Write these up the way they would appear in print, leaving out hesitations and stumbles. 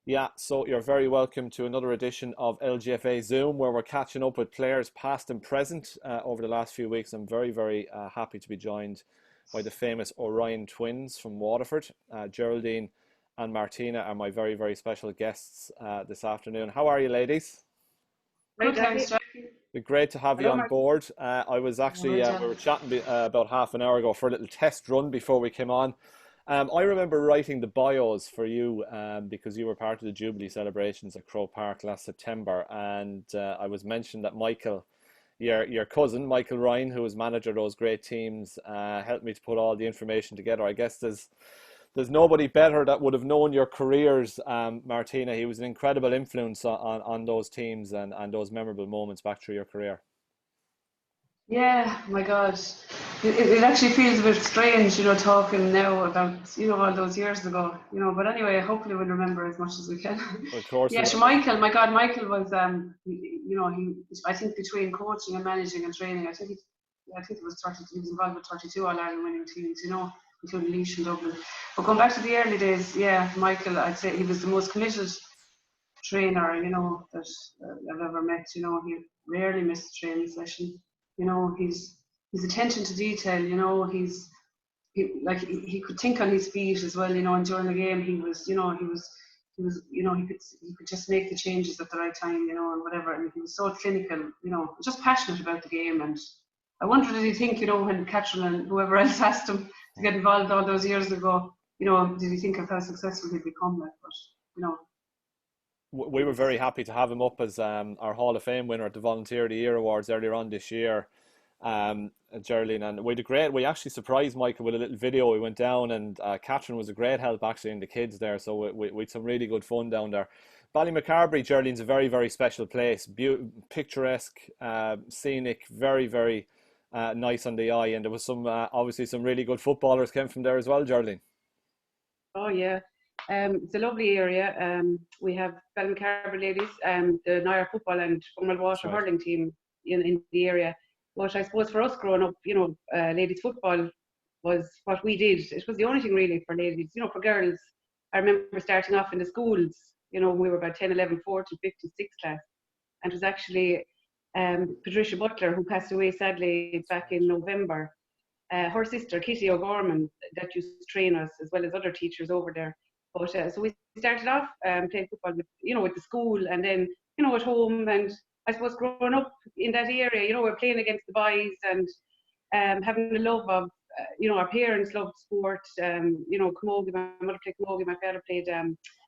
Yeah, so you're very welcome to another edition of LGFA Zoom, where we're catching up with players past and present over the last few weeks. I'm very happy to be joined by the famous Orion twins from Waterford. Geraldine and Martina are my very special guests this afternoon. How are you, ladies? Good, Right, thanks, Jackie. Jackie. Great to have you Hello, on Mark. board. I was All actually, right, we Jen. were chatting about half an hour ago for a little test run before we came on. I remember writing the bios for you because you were part of the Jubilee celebrations at Croke Park last September, and I was mentioned that Michael, your cousin Michael Ryan, who was manager of those great teams, helped me to put all the information together. I guess there's nobody better that would have known your careers, Martina. He was an incredible influence on those teams and those memorable moments back through your career. Yeah, my God. It actually feels a bit strange, talking now about, all those years ago, but anyway, hopefully we'll remember as much as we can. Of course we Yeah, so will. Michael, my God, Michael was, I think between coaching and managing and training, I think it was 30, he was involved with 32 All-Ireland winning teams, including Laois and Dublin. But going back to the early days, yeah, Michael, I'd say he was the most committed trainer, that I've ever met. He rarely missed a training session. His attention to detail. He could think on his feet as well. And during the game, he could just make the changes at the right time. And whatever. And he was so clinical. Just passionate about the game. And I wonder, did he think, when Catherine and whoever else asked him to get involved all those years ago, did he think of how successful he'd become? Like, but you know. We were very happy to have him up as our Hall of Fame winner at the Volunteer of the Year Awards earlier on this year. Geraldine, and we did great. We actually surprised Michael with a little video. We went down, and Catherine was a great help actually in the kids there. So we had some really good fun down there. Ballymacarbry, Geraldine's a very special place. Picturesque, scenic, very nice on the eye. And there was some obviously some really good footballers came from there as well, Geraldine. Oh, yeah. It's a lovely area. We have Ballymacarbry ladies, the Nair football and Fungal That's Water right. hurling team in the area. But I suppose for us growing up, ladies football was what we did. It was the only thing really for ladies. For girls, I remember starting off in the schools, we were about 10, 11, 14, 15, 6 class. And it was actually Patricia Butler, who passed away sadly back in November. Her sister, Kitty O'Gorman, that used to train us, as well as other teachers over there. But so we started off playing football with the school, and then at home. And I suppose growing up in that area, we're playing against the boys and having the love of our parents loved sport. Camogie, my mother played camogie, my father played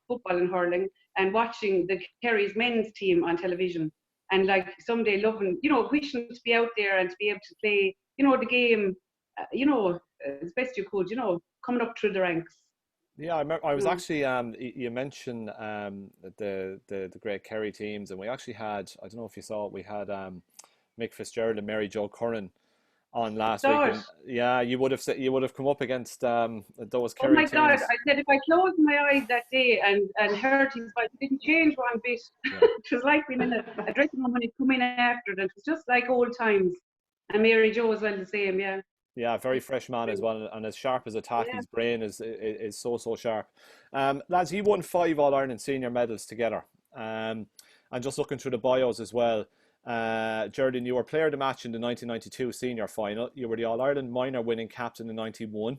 football and hurling, and watching the Kerry's men's team on television, and like someday loving, wishing to be out there and to be able to play, the game, as best you could, coming up through the ranks. Yeah, I remember. I was Mm. actually. You mentioned the great Kerry teams, and we actually had. I don't know if you saw it. We had Mick Fitzgerald and Mary Jo Curran on last week, Saw it. and yeah, you would have come up against those Oh Kerry my God! teams. I said if I closed my eyes that day and heard his voice, it didn't change one bit. Yeah, It was like being in a dressing room when he'd come in after it. It was just like old times. And Mary Jo as well, the same, yeah. yeah, very fresh man as well, and as sharp as a tack. Yeah. His brain is so sharp. Lads, you won 5 All-Ireland senior medals together. And just looking through the bios as well. Geraldine, you were player of the match in the 1992 senior final. You were the All-Ireland minor winning captain in 91.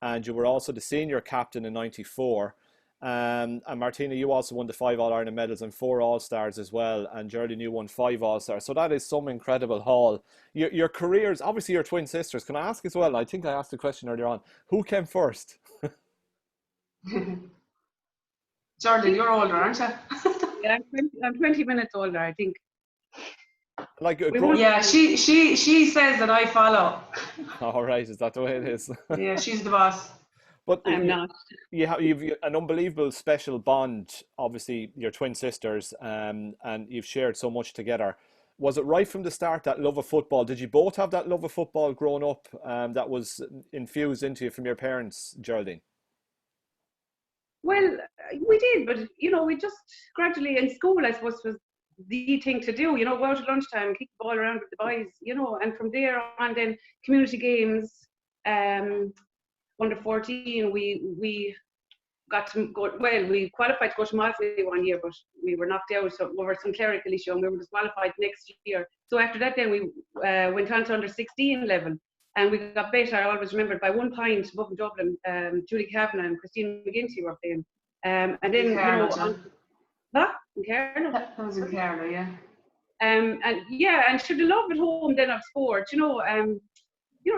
And you were also the senior captain in 94. And Martina, you also won the 5 All-Ireland medals and 4 All-Stars as well. And Geraldine, you won 5 All-Stars. So that is some incredible haul. Your careers, obviously your twin sisters. Can I ask as well? I think I asked the question earlier on. Who came first? Jordan, you're older, aren't you? Yeah, I'm 20 minutes older, I think. Like, We won't. Yeah, she says that I follow. all right, is that the way it is? Yeah, she's the boss. But I'm not. you've an unbelievable special bond. Obviously, your twin sisters, and you've shared so much together. Was it right from the start that love of football? Did you both have that love of football growing up, that was infused into you from your parents, Geraldine? Well, we did, but we just gradually in school, I suppose, was the thing to do. Go out at lunchtime, kick the ball around with the boys. And from there on, then community games. Under 14, we got to go, well, we qualified to go to Mosley one year, but we were knocked out over some clerical issue, and we were disqualified next year. So after that, then we went on to under 16 level, and we got better. I always remembered by 1 point above in Dublin. Julie Kavanagh and Christine McGinty were playing, and then in Cairn, that was in Cairn, yeah. And should have loved at home then of sport, it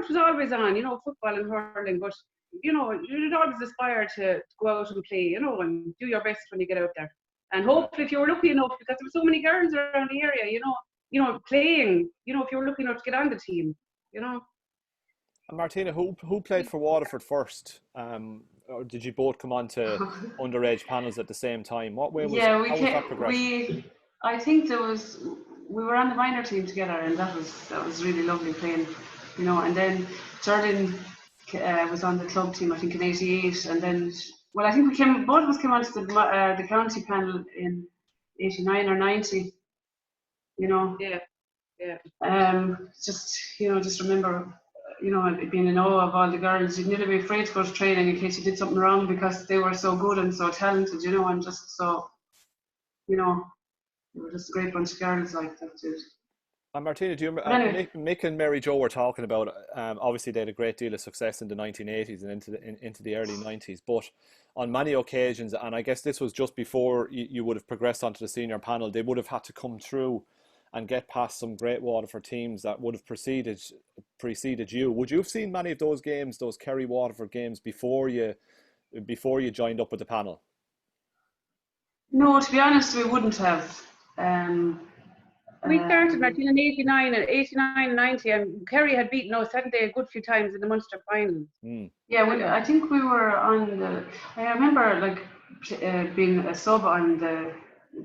was always on, football and hurling, but you'd always aspire to go out and play, and do your best when you get out there. And hopefully, if you were lucky enough, because there were so many girls around the area, playing, if you were lucky enough to get on the team, And Martina, who played for Waterford first? Or did you both come on to underage panels at the same time? What way was how was that progression? I think we were on the minor team together, and that was really lovely playing, and then Geraldine was on the club team, I think, in '88, and then, well, I think both of us came onto the county panel in '89 or '90. Yeah. Just remember, being in awe of all the girls. You'd nearly be afraid to go to training in case you did something wrong, because they were so good and so talented, and just so, they were just a great bunch of girls like that, dude. And Martina, do you remember, Mick and Mary Jo were talking about, obviously they had a great deal of success in the 1980s and into the early 90s, but on many occasions, and I guess this was just before you would have progressed onto the senior panel, they would have had to come through and get past some great Waterford teams that would have preceded you. Would you have seen many of those games, those Kerry Waterford games, before you joined up with the panel? No, to be honest, we wouldn't have. We started, Martina, in 89 and 90, and Kerry had beaten us, hadn't they, a good few times in the Munster final. Yeah, I think we were on I remember being a sub on the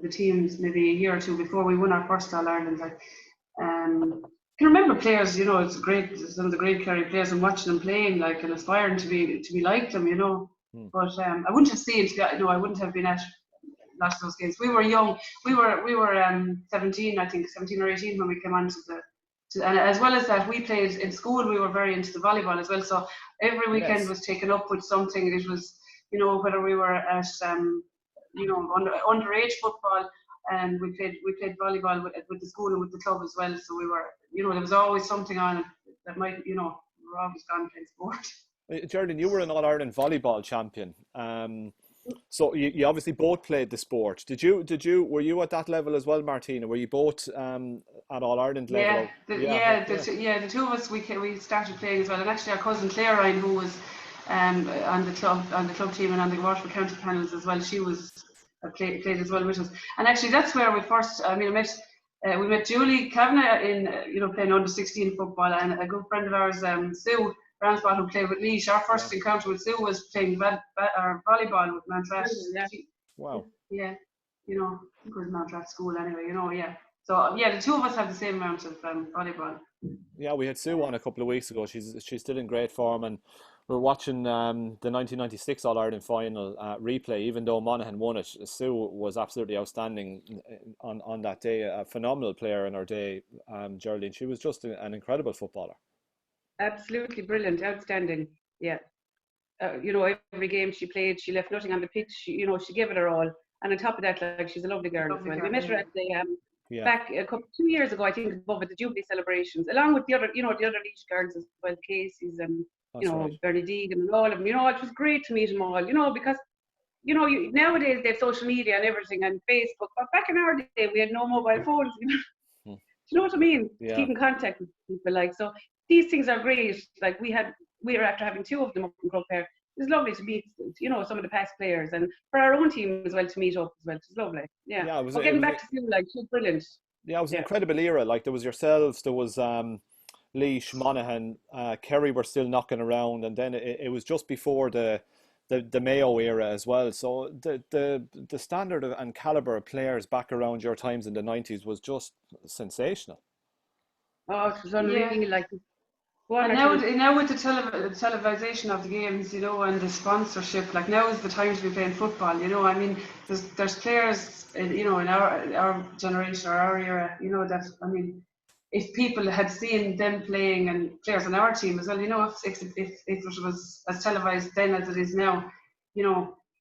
teams maybe a year or two before we won our first All-Ireland. I can remember players, it's great, some of the great Kerry players, and watching them playing, and aspiring to be like them, But I wouldn't have seen, I wouldn't have been at lots of those games. We were young. We were 17, I think, 17 or 18 when we came on and as well as that, we played in school. We were very into the volleyball as well. So every weekend was taken up with something. It was, whether we were at, underage football, and we played volleyball with the school and with the club as well. So we were, there was always something on that might, we were always gone playing sport. Geraldine, you were an All-Ireland volleyball champion. So you obviously both played the sport. Were you at that level as well, Martina? Were you both at All-Ireland level? The two of us, we started playing as well. And actually our cousin Claire Ryan, who was on the club team and on the Waterford County panels as well, she was played as well with us. And actually that's where we first, we met Julie Kavanagh in, playing under 16 football, and a good friend of ours, Sue Ramsbottom, who played with Laois. Our first encounter with Sue was playing volleyball with Mountrat. Wow. Yeah, I think it was Mountrat school anyway, yeah. So the two of us have the same amount of volleyball. Yeah, we had Sue on a couple of weeks ago. She's still in great form, and we're watching the 1996 All-Ireland final replay. Even though Monaghan won it, Sue was absolutely outstanding on that day. A phenomenal player in her day, Geraldine. She was just an incredible footballer. Absolutely brilliant, outstanding. Yeah. Every game she played, she left nothing on the pitch. She gave it her all. And on top of that, she's a lovely girl as well. We met her at the back 2 years ago, I think, above at the Jubilee celebrations, along with the other Laois girls as well, Casey's and right. Bernie Deegan and all of them. It was great to meet them all. Because nowadays they have social media and everything and Facebook, but back in our day we had no mobile phones. Do you know what I mean? Yeah. Keep in contact with people, so. These things are great. We were after having two of them up in Croker. It was lovely to meet, some of the past players, and for our own team as well to meet up as well. It was lovely. Yeah. Getting back to Sue, she was brilliant. Yeah, it was an incredible era. There was yourselves, there was Laois, Monaghan, Kerry were still knocking around, and then it was just before the Mayo era as well. So the standard and calibre of players back around your times in the 90s was just sensational. Oh, it was unreal. And now with the televisation of the games, and the sponsorship, now is the time to be playing football. There's players, in our generation or our era, that if people had seen them playing and players on our team as well, if it was as televised then as it is now,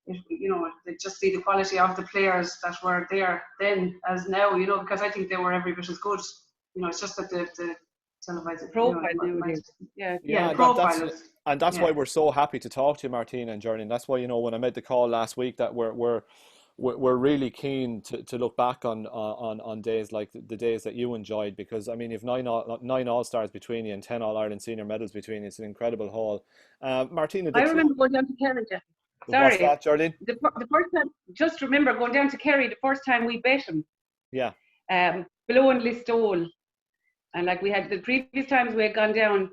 they just see the quality of the players that were there then as now, because I think they were every bit as good. It's just that the televised profile nowadays. Yeah, profile. That's why we're so happy to talk to you, Martina and Geraldine. That's why, when I made the call last week, that we're really keen to look back on days like the days that you enjoyed, because I mean, you've nine All-Stars between you and 10 All-Ireland senior medals between you. It's an incredible haul. Martina, I remember going down to Kerry. Sorry. What's that, Geraldine? The first time, just remember going down to Kerry the first time we bet him. Yeah. Below in Listowel. And like we had the previous times we had gone down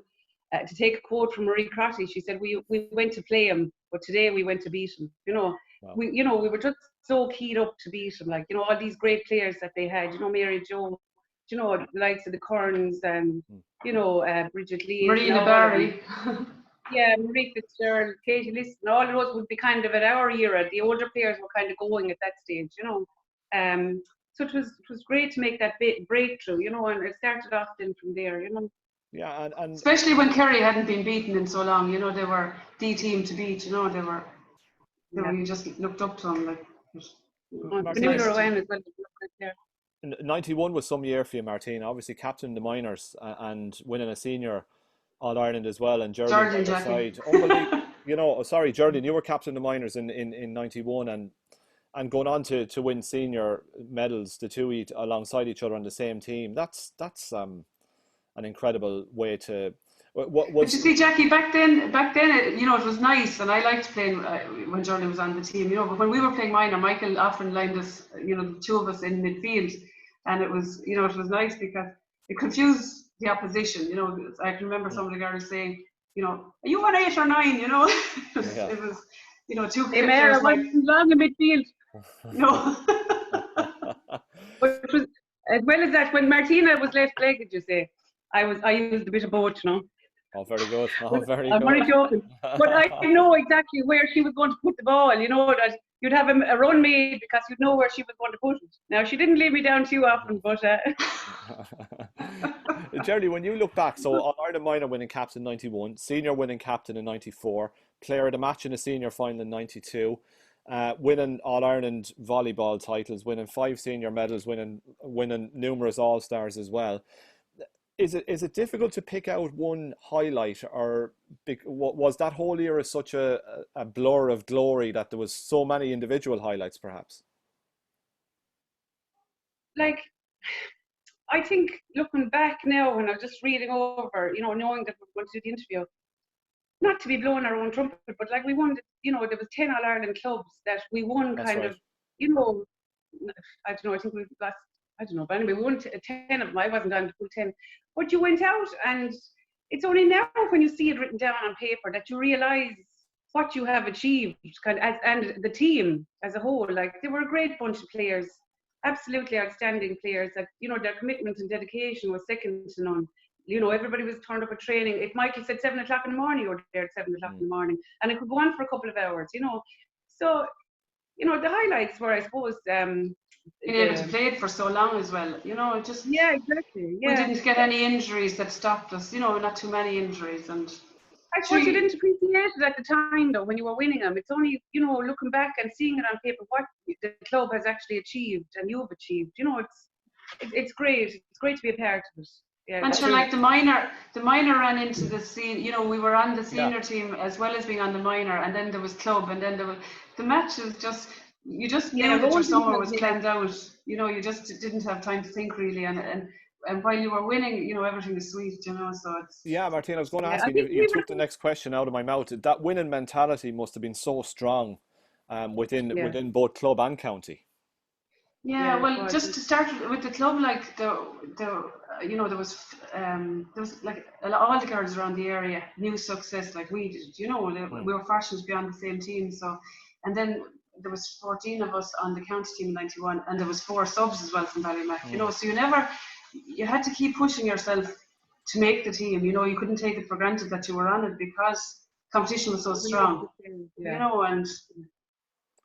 to take a quote from Marie Crotty. She said we went to play him, but today we went to beat him. Wow. We were just so keyed up to beat him. Like, all these great players that they had. Mary Jo, the likes of the Kerns and Bridget Lee, Marina Barry. Yeah, Marie Fitzgerald, Katie Liston, all of those would be kind of at our era. The older players were kind of going at that stage, So it was great to make that breakthrough, and it started off then from there, Yeah, and especially when Kerry hadn't been beaten in so long, they were the team to beat, they were you just looked up to them like. Martina, 91 was some year for you, Martina. Obviously, captain the minors and winning a senior All-Ireland as well, and Geraldine on the side. Unbelievable. Sorry, Geraldine, you were captain of the minors in 91 and going on to win senior medals, the two alongside each other on the same team. That's an incredible way to. But you see, Jackie, back then, it was nice, and I liked playing when Geraldine was on the team, But when we were playing minor, Michael often lined us, the two of us in midfield, and it was nice because it confused the opposition. I can remember some of the girls saying, are you on 8 or 9? It was, two players. Long in midfield. No. But it was, as well as that, when Martina was left-legged, you say, I used a bit of both, Oh, very good. Very I'm good. only joking. But I know exactly where she was going to put the ball, that you'd have a run made because you'd know where she was going to put it. Now, she didn't leave me down too often, but... Geraldine, when you look back, so All-Ireland minor winning captain in 91, senior winning captain in 94, player of the match in a senior final in 92, winning All-Ireland volleyball titles, winning 5 senior medals, winning numerous All-Stars as well. Is it difficult to pick out one highlight, or was that whole era such a blur of glory that there was so many individual highlights, perhaps? Like, I think looking back now, when I'm just reading over, knowing that we're going to do the interview, not to be blowing our own trumpet, but like we won, there was 10 All-Ireland clubs that we won. That's kind right. of, I don't know, I think we've lost, I don't know, but anyway, we won 10 of them. I wasn't on the full 10. But you went out, and it's only now when you see it written down on paper that you realise what you have achieved, and the team as a whole. Like, they were a great bunch of players, absolutely outstanding players. That their commitment and dedication was second to none. Everybody was turned up at training. If Michael said 7 o'clock in the morning, you were there at 7 o'clock in the morning, and it could go on for a couple of hours. So the highlights were, I suppose, being able to play it for so long as well, just exactly. We didn't get any injuries that stopped us, not too many injuries, and I suppose you didn't appreciate it at the time though when you were winning them. It's only looking back and seeing it on paper what the club has actually achieved and you've achieved. It's great. It's great to be a part of it. Yeah, and sure, like the minor ran into the scene. We were on the senior team as well as being on the minor, and then there was club, and then there was the matches. You just knew that your summer was planned out. You just didn't have time to think really, and while you were winning, everything is sweet. So it's. Yeah, Martina, I was going to ask you. You took the next question out of my mouth. That winning mentality must have been so strong, within both club and county. Yeah, well, just to start with the club, like there was like all the girls around the area knew success like we did. We were fortunate to be on the same team. So, and then there was 14 of us on the county team in 91, and there was 4 subs as well from Ballymac. So you had to keep pushing yourself to make the team. You couldn't take it for granted that you were on it because competition was so strong.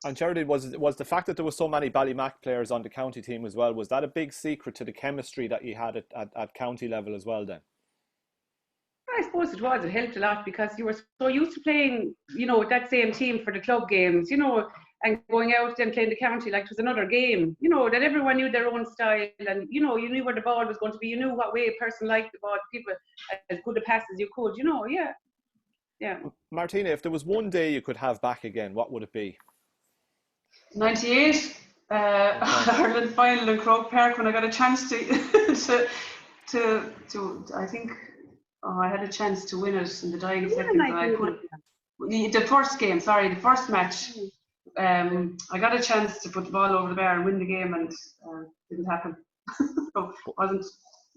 And Geraldine, was the fact that there was so many Ballymac players on the county team as well, was that a big secret to the chemistry that you had at county level as well then? I suppose it was. It helped a lot because you were so used to playing, you know, with that same team for the club games, you know, and going out and playing the county like it was another game, you know, that everyone knew their own style and, you know, you knew where the ball was going to be, you knew what way a person liked the ball, people as good a pass as you could, you know, yeah. Yeah. Martina, if there was one day you could have back again, what would it be? 98, Okay. Ireland final in Croke Park when I got a chance to I think I had a chance to win it in the dying Yeah, seconds and I put the first game, sorry, the first match. I got a chance to put the ball over the bar and win the game and didn't happen. So wasn't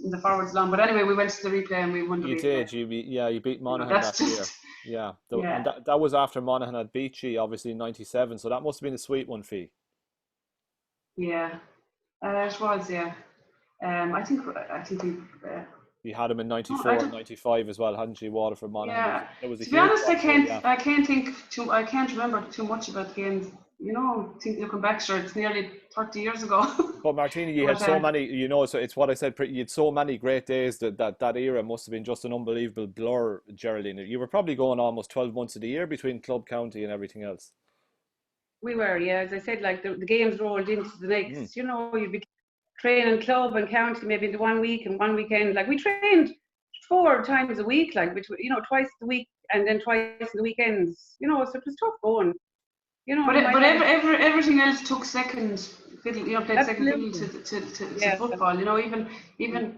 in the forwards long. But anyway, we went to the replay and we won the You replay. did. You beat Monaghan That's that year. just Yeah. yeah. And that was after Monaghan had beat you, obviously, in 97. So that must have been a sweet one for you. Yeah. It was, yeah. I think we You had him in no, 94 I and don't 95 as well, hadn't you? Waterford, Monaghan. yeah. There was a To be huge honest, rivalry, yeah. I can't remember too much about the games. You know, I think looking back, sure, it's nearly 30 years ago. But Martina, you had But so many, you know, so it's what I said, you had so many great days that era must have been just an unbelievable blur, Geraldine. You were probably going almost 12 months of the year between club, county and everything else. We were, yeah, as I said, like the games rolled into the Mm. next, you know, you'd be training club and county maybe the 1 week and 1 weekend. Like we trained 4 times a week, like between, you know, twice a week and then twice in the weekends, you know, so it was tough going. You know, but you might have everything else took second fiddle. You know, played second fiddle absolutely, to yeah. football. You know, even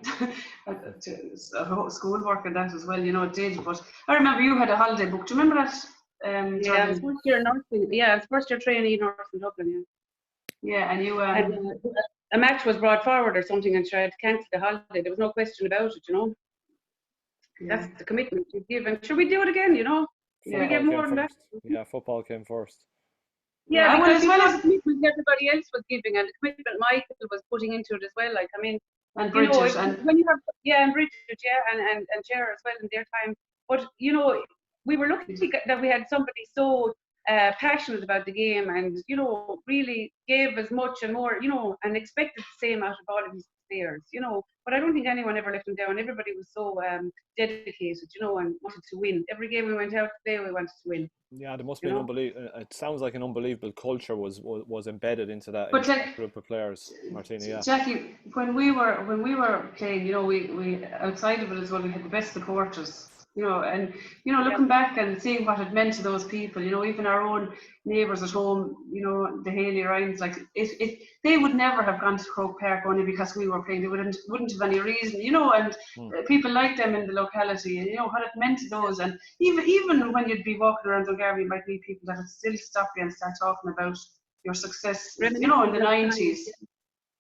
to schoolwork and that as well. You know, it did. But I remember you had a holiday book. Do you remember that? Yeah, I was Jordan? first year nursing. Yeah, I was first year trainee nurse in Dublin. Yeah, and you Yeah, and a match was brought forward or something, and she had to cancel the holiday. There was no question about it. You know, yeah that's the commitment you give. And should we do it again? You know, should we yeah give Football came more than that? first. Yeah, football came first. Yeah, yeah. Well, because as we well saw as the commitment everybody else was giving, and the commitment Michael was putting into it as well. Like, I mean, and you know, Bridget and when you have, yeah, and Bridget, yeah, and Cher as well in their time. But, you know, we were lucky that we had somebody so passionate about the game and, you know, really gave as much and more, you know, and expected the same out of all of these players, you know. But I don't think anyone ever let them down. Everybody was so dedicated, you know, and wanted to win. Every game we went out to play, we wanted to win, Yeah, there must you be an know. unbelievable. It sounds like an unbelievable culture was embedded but into that like group of players, Martina. Yeah. Jackie, when we were playing, you know, we outside of it as well, we had the best supporters, you know, and you know, Yeah, looking back and seeing what it meant to those people, you know, even our own neighbours at home, you know, the Haley Ryans, like they would never have gone to Croke Park only because we were playing. They wouldn't have any reason, you know, and Mm. people like them in the locality, and you know what it meant to those, and even when you'd be walking around Dungarvan, you might meet people that would still stop you and start talking about your success, you know, in reminiscing the of the time. 90s.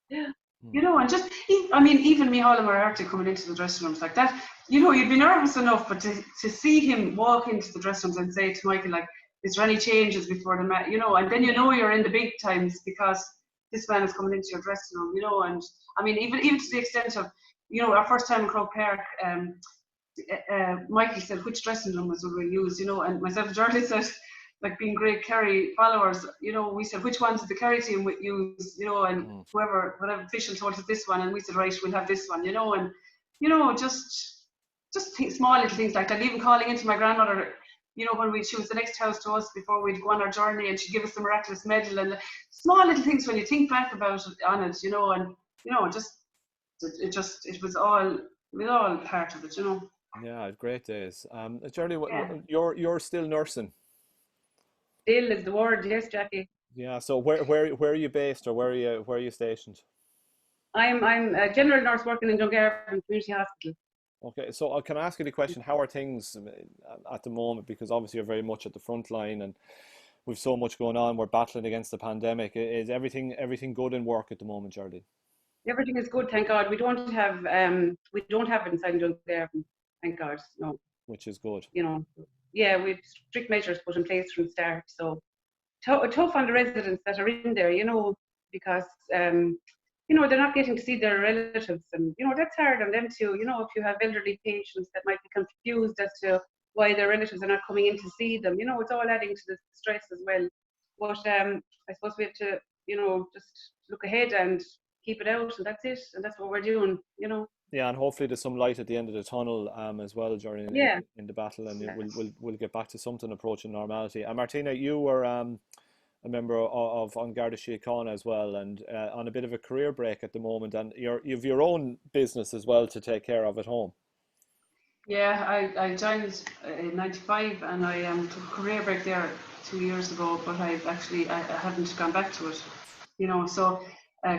Yeah. You Mm. know, and just, I mean, even Micheál O Muircheartaigh coming into the dressing rooms like that, you know, you'd be nervous enough, but to see him walk into the dressing rooms and say to Michael, like, is there any changes before the match, you know, and then you know you're in the big times because this man is coming into your dressing room, you know, and I mean, even to the extent of, you know, our first time in Croke Park, Michael said, which dressing room was we use, you know, and myself and Charlie said, like being great Kerry followers, you know, we said, which ones did the Kerry team would use, you know, and Mm. whatever official told us this one, and we said, right, we'll have this one, you know, and, you know, just small little things like that, even calling into my grandmother, you know, when she was the next house to us before we'd go on our journey, and she'd give us the miraculous medal, and small little things when you think back about it, on it, you know, and, you know, it was all part of it, you know. Yeah, great days. Geraldine, Yeah. you're still nursing. Still is the word, yes, Jackie. Yeah. So where are you based, or where are you stationed? I'm a general nurse working in Dungarvan Community Hospital. Okay, so can I ask you the question, how are things at the moment? Because obviously you're very much at the front line and we've so much going on. We're battling against the pandemic. Is everything good in work at the moment, Geraldine? Everything is good, thank God. We don't have it inside Dungarvan, thank God. No, Which is good. you know, yeah, we've strict measures put in place from the start. So tough on the residents that are in there, you know, because you know, they're not getting to see their relatives, and you know that's hard on them too. You know, if you have elderly patients that might be confused as to why their relatives are not coming in to see them, you know, it's all adding to the stress as well. But I suppose we have to, you know, just look ahead and keep it out, and that's it, and that's what we're doing, you know. Yeah, and hopefully there's some light at the end of the tunnel as well during Yeah. in the battle, and Yeah. we'll get back to something approaching normality. And Martina, you were a member of An Garda Síochána as well, and on a bit of a career break at the moment, and you've your own business as well to take care of at home. Yeah, I joined in '95 and I took a career break there 2 years ago, but I haven't gone back to it. So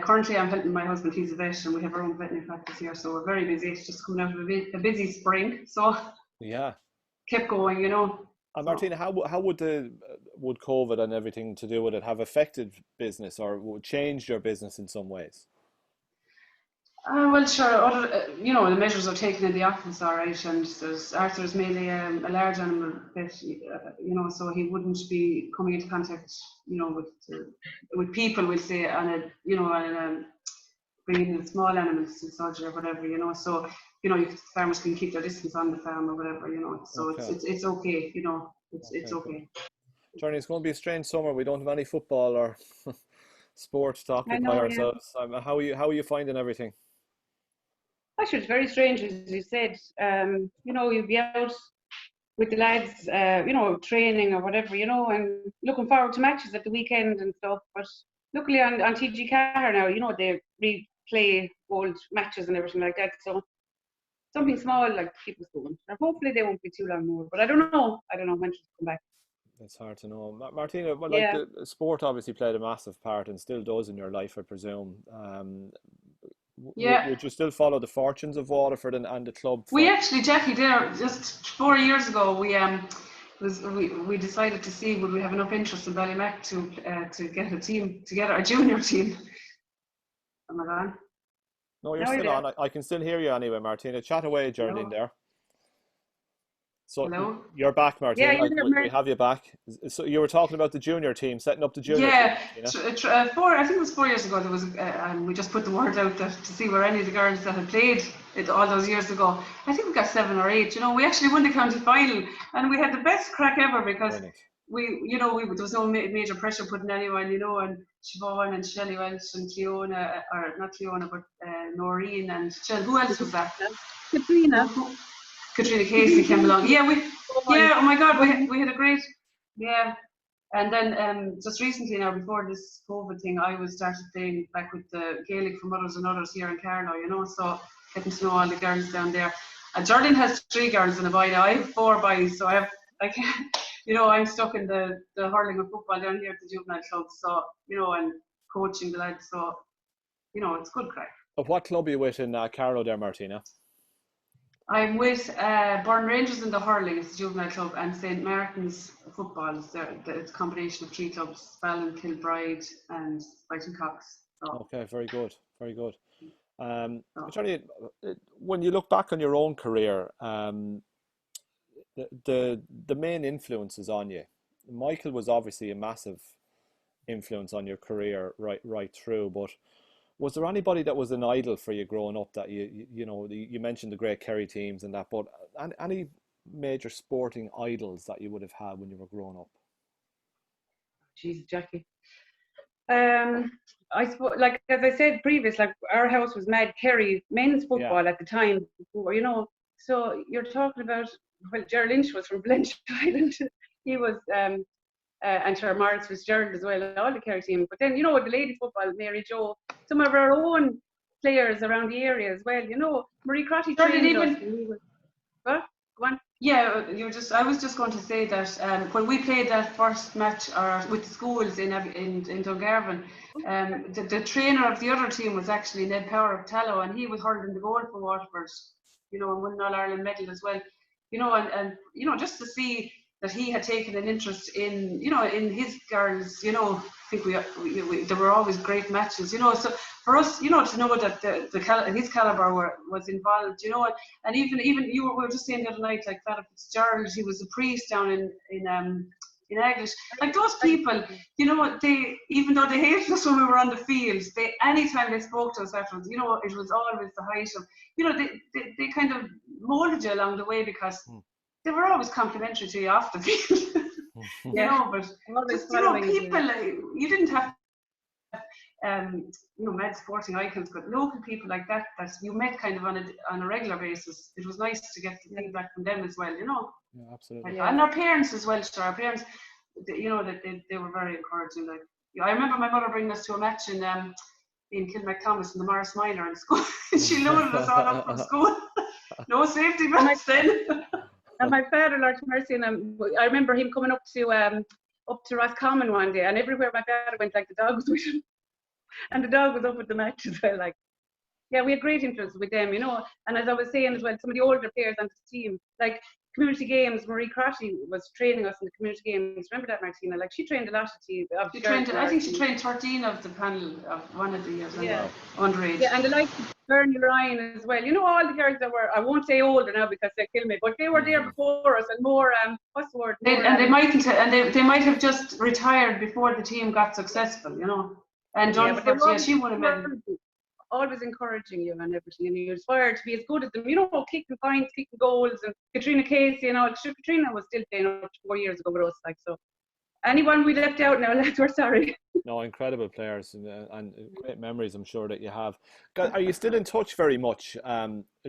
currently I'm helping my husband, he's a vet, and we have our own veterinary practice here, so we're very busy. It's just coming out of a busy spring, so Yeah. kept going. And So. Martina, how would COVID and everything to do with it have affected business, or would changed your business in some ways? Well, sure. The measures are taken in the office, all right. And Arthur's mainly a large animal vet, so he wouldn't be coming into contact, with people. We'll say, and bringing in the small animals to surgery or whatever. So farmers can keep their distance on the farm or whatever. So Okay. it's okay. It's Okay. okay. Johnny, it's going to be a strange summer. We don't have any football or sport to I occupy know, yeah. ourselves. How are you finding everything? Actually, it's very strange, as you said. You'd be out with the lads, training or whatever, and looking forward to matches at the weekend and stuff. But luckily on TG Car now, they replay old matches and everything like that. So something small like keep us going. And hopefully they won't be too long more. But I don't know. I don't know when to come back. It's hard to know. Martina, well, like Yeah. the sport obviously played a massive part and still does in your life, I presume. Yeah. Would you still follow the fortunes of Waterford and the club We for? actually, Jackie, there just 4 years ago, we decided to see would we have enough interest in Ballymac to get a team together, a junior team. Am I gone? No, you're Now you're still there. on. I can still hear you anyway, Martina. Chat away, Geraldine Hello? there. So Hello? you're back, Yeah, Martina. you're there, We Mary. have you back. So you were talking about the junior team, setting up the junior team, Yeah, Martina. I think it was 4 years ago. There was, and we just put the word out there to see where any of the girls that had played it all those years ago. I think we got 7 or 8. We actually won the county final, and we had the best crack ever because Brilliant. there was no major pressure putting anyone, and Siobhan and Shelley Welch and Cleona, or not Cleona, but Noreen and Shell. Who else was that? Katrina. Katrina Casey came Katrina. along. Oh my Oh my God, goodness. we had a great, yeah. And then just recently now, before this COVID thing, I was started playing back with the Gaelic for Mothers and Others here in Carlow, so getting to know all the girls down there. And Geraldine has 3 girls in a boy now. I have 4 boys, so I can't, I'm stuck in the hurling and football down here at the juvenile club. So, and coaching the lads. So, it's good crack. But what club are you with in Carlow there, Martina? I'm with Burn Rangers in the hurling, it's the juvenile club, and St Martin's football. It's a combination of 3 clubs: Ballon, Kilbride, and Brighton Cox. Okay, very good, very good. So. Johnny, when you look back on your own career, the main influences on you, Michael was obviously a massive influence on your career right through, but was there anybody that was an idol for you growing up that you mentioned the great Kerry teams and that, but any major sporting idols that you would have had when you were growing up? Jesus, Jackie. I suppose, like as I said previous, like our house was mad Kerry men's Yeah. football at the time before, So you're talking about, well, Gerald Lynch was from Blanche Island. He was, and sure, Morris Fitzgerald as well, all the Kerry team. But then, the ladies football, Mary Jo, some of our own players around the area as well. Marie Crotty trained us. What? Go on. Yeah, I was just going to say that when we played that first match with the schools in Dungarvan, the trainer of the other team was actually Ned Power of Tallow, and he was hurling the goal for Waterford, and won an All-Ireland medal as well. And just to see that he had taken an interest in, in his girls, I think there were always great matches, so for us, to know that his caliber was involved, and even we were just saying the other night, like Father Fitzgerald, he was a priest down in English. Like those people, they, even though they hated us when we were on the field, anytime they spoke to us afterwards, it was always the height of, they kind of molded you along the way because they were always complimentary to you off the field. But just, people, you didn't have mad sporting icons, but local people like that you met kind of on a regular basis. It was nice to get the feedback from them as well, Yeah, absolutely. And our parents as well. Sure, our parents, that they were very encouraging. Like, I remember my mother bringing us to a match in Kilmacthomas in the Morris Minor in school. She loaded us all up from school. No safety belts then. And my father, Lord mercy, and I remember him coming up to Roscommon one day, and everywhere my father went, like the dog was with him, and the dog was up at the match as well. Like, yeah, we had great influence with them, And as I was saying as well, some of the older players on the team, like community games, Marie Crotty was training us in the community games. Remember that, Martina? Like, she trained a lot of teams. I think she trained 13 of the panel of one of the years. Yeah. Underage. Yeah, and the likes of Bernie Ryan as well. All the girls that were, I won't say older now because they'll kill me, but they were there before us and more, what's the word? They might have just retired before the team got successful, And John, she would have been always encouraging you and everything, and you aspire to be as good as them, kicking points, kicking goals. And Katrina Casey, Katrina was still playing up to 4 years ago with us, like, so. Anyone we left out now, lads, we're sorry. No, incredible players and great memories, I'm sure, that you have. Are you still in touch very much,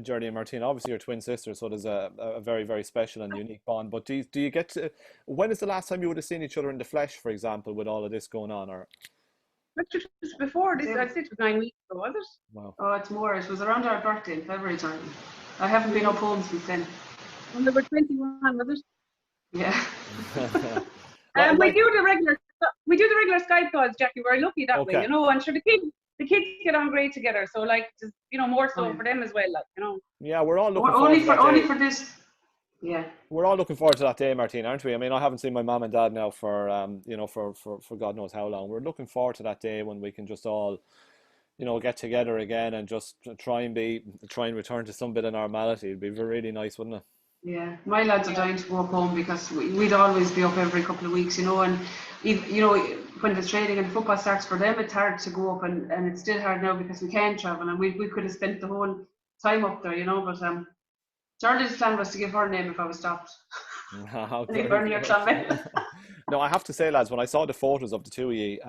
Geraldine and Martina? Obviously, you're twin sisters, so there's a very, very special and unique bond. But do you get to? When is the last time you would have seen each other in the flesh, for example, with all of this going on? Or before this, I said it was 9 weeks ago, was it? Wow. Oh, it's more. It was around our birthday in February time. I haven't been up home since then. When we were 21, was it? Yeah. We do the regular Skype calls, Jackie. We're lucky that way, And sure, the kids get on great together. So, like, just, more so for them as well, like, Yeah, we're all looking forward only for this. Yeah. We're all looking forward to that day, Martine, aren't we? I mean, I haven't seen my mum and dad now for for God knows how long. We're looking forward to that day when we can just all, get together again and just try and return to some bit of normality. It'd be really nice, wouldn't it? Yeah, my lads are dying to go home because we'd always be up every couple of weeks, and when the training and football starts for them, it's hard to go up, and it's still hard now because we can't travel, and we could have spent the whole time up there, but Geraldine's plan was to give her name if I was stopped. No, I have to say, lads, when I saw the photos of the two of you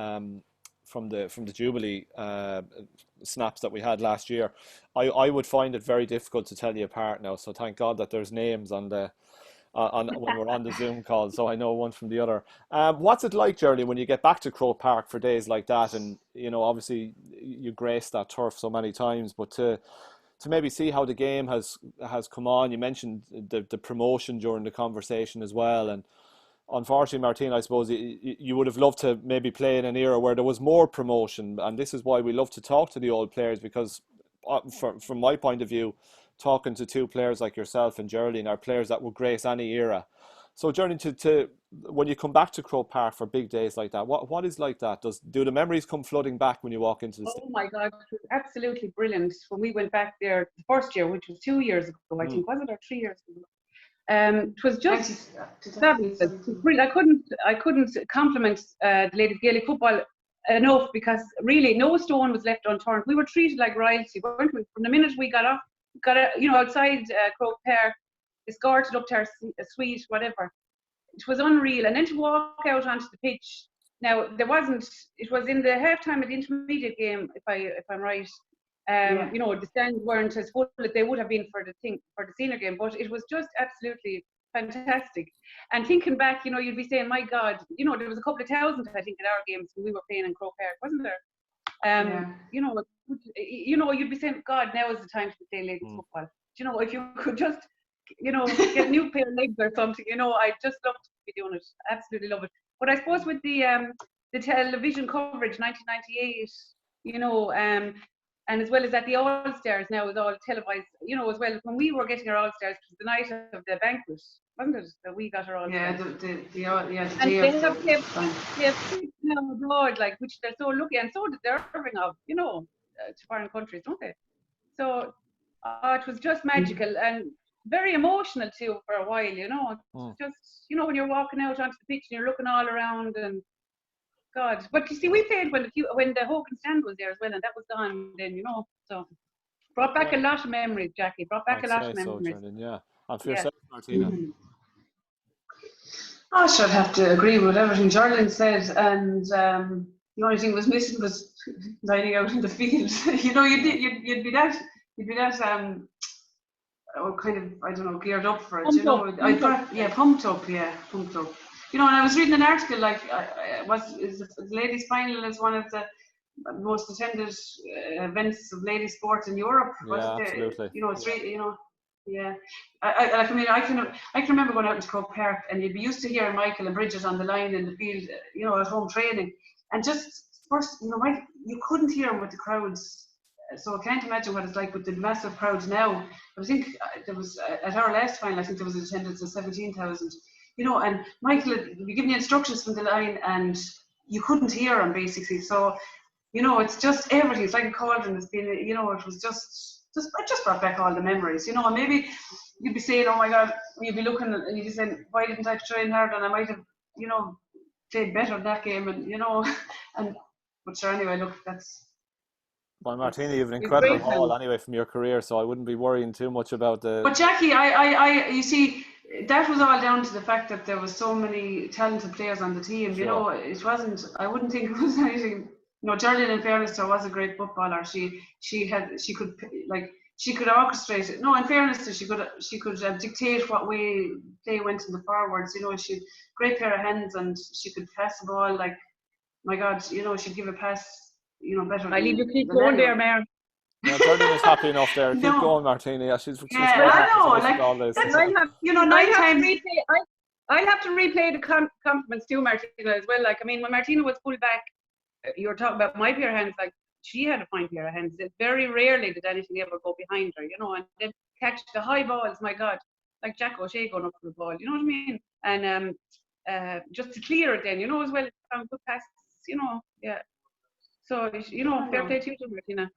from the Jubilee snaps that we had last year, I would find it very difficult to tell you apart now. So thank God that there's names on when we're on the Zoom call, so I know one from the other. What's it like, Geraldine, when you get back to Croke Park for days like that, and obviously you graced that turf so many times, but to maybe see how the game has come on? You mentioned the promotion during the conversation as well, and unfortunately, Martine, I suppose you would have loved to maybe play in an era where there was more promotion, and this is why we love to talk to the old players, because from my point of view, talking to two players like yourself and Geraldine are players that will grace any era. So, Geraldine, to when you come back to Croke Park for big days like that, what is like that? Do the memories come flooding back when you walk into the stadium? Oh my God, it was absolutely brilliant when we went back there the first year, which was 2 years ago, I think, was it, or 3 years ago? It was just fabulous. I couldn't compliment the ladies Gaelic football enough, because really no stone was left unturned. We were treated like royalty, weren't we? From the minute we got outside Croke Park, escorted up to our suite, whatever. It was unreal. And then to walk out onto the pitch. Now it was in the half-time of the intermediate game, if I'm right. The stands weren't as full as they would have been for the senior game, but it was just absolutely fantastic. And thinking back, you'd be saying, my God, there was a couple of thousand, I think, in our games when we were playing in Croke Park, wasn't there? You'd be saying, God, now is the time to play ladies football. If you could just, get a new pair of legs or something, I'd just love to be doing it. Absolutely love it. But I suppose with the television coverage, 1998, and as well as that, the All-Stars now is all televised, as well. When we were getting our All-Stars, it was the night of the banquet, wasn't it, that we got our All-Stars? They have now abroad, like, which they're so lucky, and so deserving of, to foreign countries, don't they? So it was just magical and very emotional too for a while, It's just, when you're walking out onto the pitch and you're looking all around and God. But you see, we played when the Hogan stand was there as well, and that was gone then, So brought back a lot of memories, Jackie. Brought back a lot of memories. Yeah. And for yourself, Martina? I should have to agree with everything Geraldine said, and the only thing was missing was lining out in the field. You know, you'd be that kind of, I don't know, geared up for it. Pumped you know, up, pumped up. You know, and I was reading an article like, is the ladies' final is one of the most attended events of ladies' sport in Europe. Yeah, absolutely. You know, it's really, you know, yeah. I mean, I can remember going out into Croke Park, and you'd be used to hearing Michael and Bridget on the line in the field, you know, at home training, and just first, you know, you couldn't hear them with the crowds. So I can't imagine what it's like with the massive crowds now. But I think there was at our last final, I think there was an attendance of 17,000. You know, and Michael would be giving you instructions from the line, and you couldn't hear him basically. So, you know, it's just everything. It's like a cauldron. It's been, you know, it was it just brought back all the memories. You know, and maybe you'd be saying, oh my God, you'd be looking and you'd be saying, why didn't I train hard? And I might have, you know, played better in that game, and you know, but sure, anyway, look, that's. Well, Martina, you have an incredible haul anyway from your career, so I wouldn't be worrying too much about the. But Jackie, I you see, that was all down to the fact that there was so many talented players on the team. Sure. You know, it wasn't. I wouldn't think it was anything. You know, Geraldine, in fairness, her was a great footballer. She could orchestrate it. No, in fairness, she could dictate what way play went in the forwards. You know, she had great pair of hands, and she could pass the ball like, my God, you know, she'd give a pass. You know, better. I leave you keep going there, Mare. Yeah, Geraldine is happy enough there. Keep going, Martina. Yeah, she's I know. Like, all this. You know, I'll have to replay the compliments too, Martina, as well. Like, I mean, when Martina was pulled back, you were talking about my pair of hands. Like, she had a fine pair of hands. Very rarely did anything ever go behind her, you know, and then catch the high balls. My God, like Jack O'Shea going up for the ball. You know what I mean? And just to clear it, then, you know, as well, good passes. You know, yeah. So, you know, fair play to you, Martina.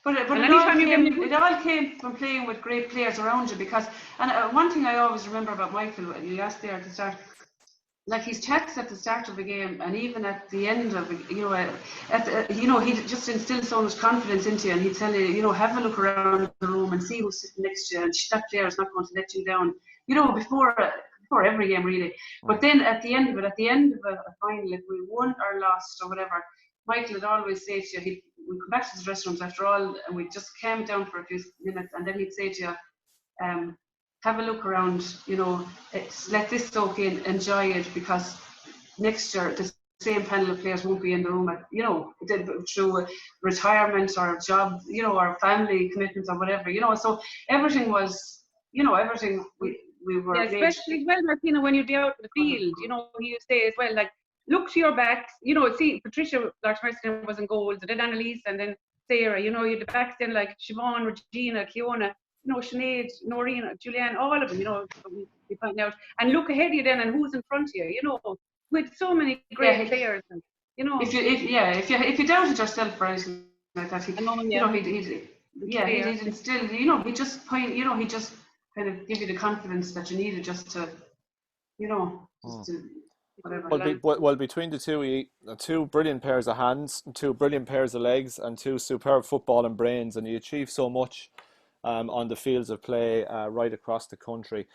But it all came from playing with great players around you, because, and one thing I always remember about Michael, you asked there at the start, like his chats at the start of the game, and even at the end of it, you know, he just instilled so much confidence into you, and he'd tell you, you know, have a look around the room and see who's sitting next to you, and that player is not going to let you down, you know, before every game really. But then at the end of a final, if we won or lost or whatever, Michael would always say to you, we'd come back to the dressing rooms after all, and we'd just calm down for a few minutes, and then he'd say to you, have a look around, you know, let this soak in, enjoy it, because next year the same panel of players won't be in the room, you know, through retirement or job, you know, or family commitments or whatever, you know. So everything was, you know, everything we were. Yeah, especially as well, Martina, when you'd be out in the field, you know, he would say as well, like, look to your backs, you know, see, Patricia Large-Mercer was in goals, and then Annalise, and then Sarah, you know, you had the backs then like Siobhan, Regina, Keona, you know, Sinead, Noreen, Julianne, all of them, you know, we find out. And look ahead of you then, and who's in front of you, you know, with so many great players, and, you know. If you doubted yourself or anything like that, you know, he'd instill, you know, he just kind of give you the confidence that you needed just to, you know, just to. Well, between the two brilliant pairs of hands, two brilliant pairs of legs, and two superb footballing brains, and you achieve so much on the fields of play right across the country.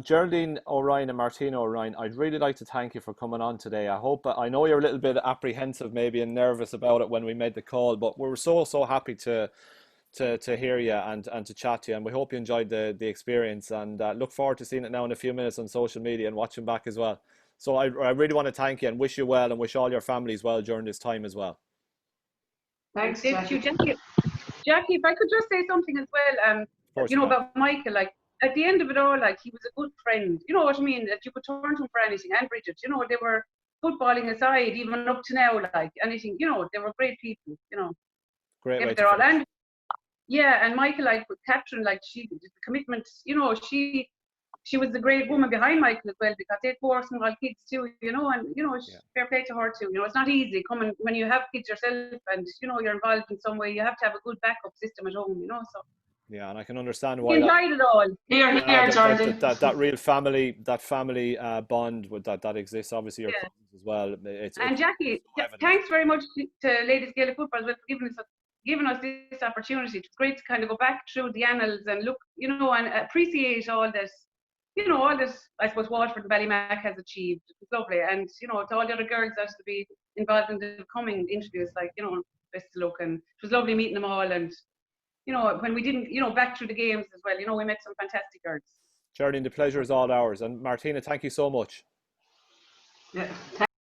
Geraldine O'Ryan and Martina O'Ryan, I'd really like to thank you for coming on today. I know you're a little bit apprehensive maybe and nervous about it when we made the call, but we were so happy to hear you and to chat to you, and we hope you enjoyed the experience, and look forward to seeing it now in a few minutes on social media and watching back as well. So I really want to thank you and wish you well, and wish all your families well during this time as well. Thanks, Jackie. Jackie, if I could just say something as well, you know, about Michael, like, at the end of it all, like, he was a good friend, you know what I mean, that you could turn to him for anything, and Bridget, you know, they were, footballing aside, even up to now, like, anything, you know, they were great people, you know. Great way to finish. And yeah, and Michael, like, with Catherine, like, the commitment, you know, she was the great woman behind Michael as well, because they had 4 small kids too, you know, and, you know, fair play to her too. You know, it's not easy coming when you have kids yourself, and, you know, you're involved in some way, you have to have a good backup system at home, you know, so. Yeah, and I can understand why. Enjoyed it all. Here, Jordan. That real family, bond that exists, obviously, your cousins as well. And Jackie, thanks very much to Ladies Gaelic Football as well for giving us this opportunity. It's great to kind of go back through the annals and look, you know, and appreciate all this. you know, all this, I suppose, Waterford and Ballymac has achieved. It's lovely. And, you know, to all the other girls that to be involved in the coming interviews, like, you know, best of luck. And it was lovely meeting them all. And, you know, when we didn't, you know, back through the games as well, you know, we met some fantastic girls. Geraldine, the pleasure is all ours. And Martina, thank you so much. Yeah.